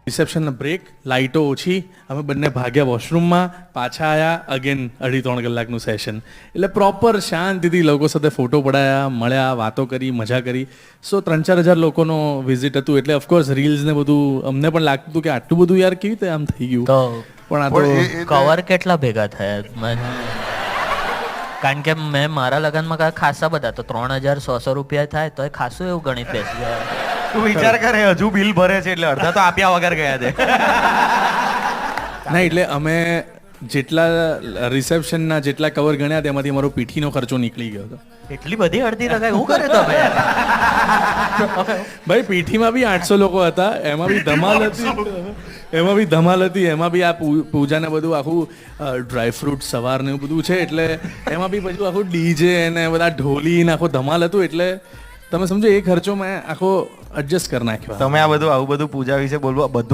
Reception break, લાઇટો ઓછી, અમે બંને ભાગ્યા વોશરૂમમાં, પાછા આવ્યા, અગેન 2.5-3 કલાકનું સેશન. એટલે પ્રોપર શાંતિથી લોકો સાથે ફોટો પડાયા, મળ્યા, વાતો કરી, મજા કરી. સો 3-4 હજાર લોકોનો વિઝિટ હતું. એટલે ઓફકોર્સ રીલ્સ ને બધું અમને પણ લાગતું હતું કે આટલું બધું યાર કેવી રીતે આમ થઈ ગયું. તો પણ આ તો કવર કેટલા ભેગા થયા? કારણ કે મેં મારા લગ્નમાં ખાસા બધા તો 3,000-100 રૂપિયા થાય તો એ ખાસું એવું ગણિત બેસી જાય. તું વિચાર કરે હજુ બિલ ભરે છે એટલે અડધા તો આપ્યા વગર ગયા છે. ના એટલે અમે જેટલા રિસેપ્શનના જેટલા કવર ગણ્યા તેમાંથી અમારો પીઠીનો ખર્ચો નીકળી ગયો હતો. એટલી બધી અડધી લગાઈ હું કરે તમે? ભાઈ પીઠીમાં બી 800 લોકો હતા, એમાં બી ધમાલ હતી, એમાં બી આ પૂજાને બધું આખું ડ્રાયફ્રૂટ સવાર ને એવું બધું છે. એટલે એમાં બી પછી આખું ડીજે ને બધા ઢોલી ને આખો ધમાલ હતું. એટલે તમે સમજો એ ખર્ચો મેં આખો એડજસ્ટ કરી નાખ્યો. તમે આ બધું આવું બધું પૂજા વિશે બોલવા બધું